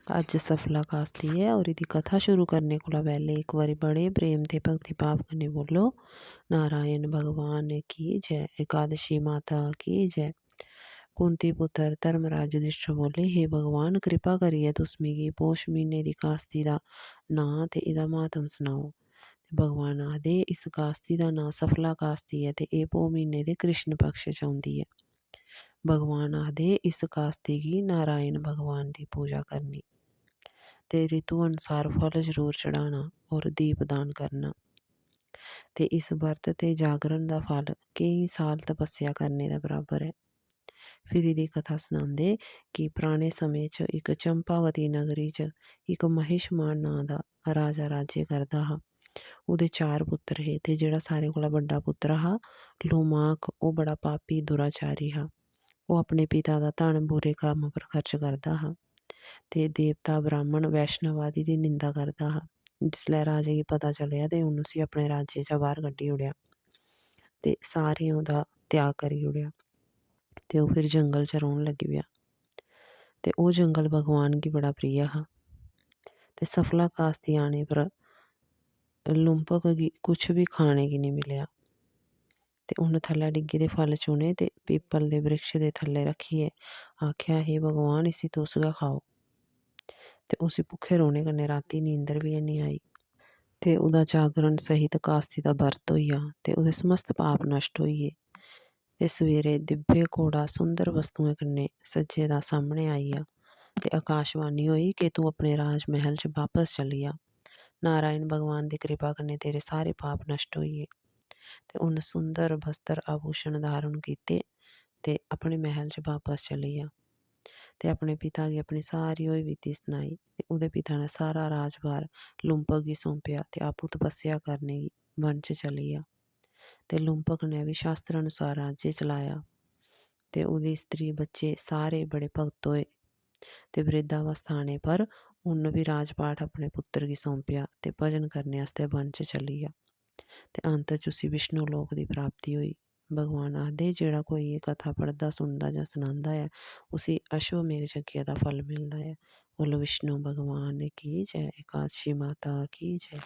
अज्ज सफला कास्ती है और इसकी कथा शुरू करने को पहले एक बारी बड़े प्रेम ते भक्ति भाव कन्नै बोलो नारायण भगवान की जय। एकादशी माता की जय। कुंती पुत्र धर्मराज युधिष्ठिर बोले हे भगवान कृपा करिए तुस मिगी पोश म्हीने दी कास्ती दा नां ते एह्दा महात्म सनाओ। भगवान आखदे इस कास्ती दा नां सफला कास्ती है ते एह् पौ म्हीने दे कृष्ण पक्ष च औंदी है। भगवान आखदे इस कास्ती गी नारायण भगवान दी पूजा करनी ते ऋतु अनुसार फल जरूर चढ़ाना और दीपदान करना ते इस बरत ते जागरण दा फल केईं साल तपस्या करने दे बराबर है। फिर एह्दी कथा सनांदे कि पराने समें च इक चंपावती नगरी च इक महिषमान नांऽ दा राजा राज्य करदा हा। ओह्दे 4 पुत्तर हे ते जेह्ड़ा सारें कोला बड्डा पुत्तर हा लोमाक ओह् बड़ा पापी दुराचारी हा। ओह् अपने पिता दा धन बुरे कम्म पर खर्च करदा हा ते देवता ब्राह्मण वैष्णव आदि दी निंदा करदा हा। जिसलै राजे गी पता चलेआ ते उन्न उसी अपने राज्य चा बाह्र कड्ढी ओड़ेआ ते सारें ओह्दा त्याग करी ओड़ेआ ते ओह् फिर जंगल च रौह्न लगी पेआ ते ओह् जंगल भगवान गी बड़ा प्रिय हा। ते सफला कास्ती आने पर लुम्पक गी कुछ बी खाने गी निं मिलेआ ते उन्न थल्लै डिग्गे दे फल चुने ते पीपल दे वृक्ष दे थल्लै रक्खियै आखेआ हे भगवान इसी तुस गै खाओ ते उसी भुक्खे रौह्ने कन्नै रातीं नींदर बी हैनी आई ते ओह्दा जागरण सहित कास्ती दा बरत होइया ते ओह्दे समस्त पाप नश्ट होई गे ते सवेरे दिव्य घोड़ा सुंदर वस्तुएं कन्नै सज्जे दा सामनै आई गेआ ते आकाशवाणी होई कि तूं अपने राज महल च बापस चली जा। नारायण भगवान दी कृपा कन्नै तेरे सारे पाप नश्ट होई गे ते उन्न सुंदर वस्त्र आभूषण धारण कीते ते अपने महल च बापस चली गेआ ते अपने पिता गी अपनी सारी होई बीती सनाई ते ओह्दे पिता ने सारा राजभार लुम्पक गी सौंपेआ ते आपूं तपस्या करने गी वन च चली गेआ ते लुम्पक ने बी शास्त्र अनुसार राज्य चलाया ते ओह्दी स्त्री बच्चे सारे बड़े भगत होए ते वृद्धावस्था आने पर उन्न बी राजपाठ अपने पुत्तर गी सौंपेआ ते भजन करने आस्तै वन च चली गेआ ते अंत च उसी विष्णु लोक दी प्राप्ति होई। भगवान आखदे जेह्ड़ा कोई एह् कथा पढ़दा सुनदा जां सनांदा ऐ उसी अश्वमेघ यज्ञ दा फल मिलदा ऐ। बोलो विष्णु भगवान की जय। एकादशी माता की जय।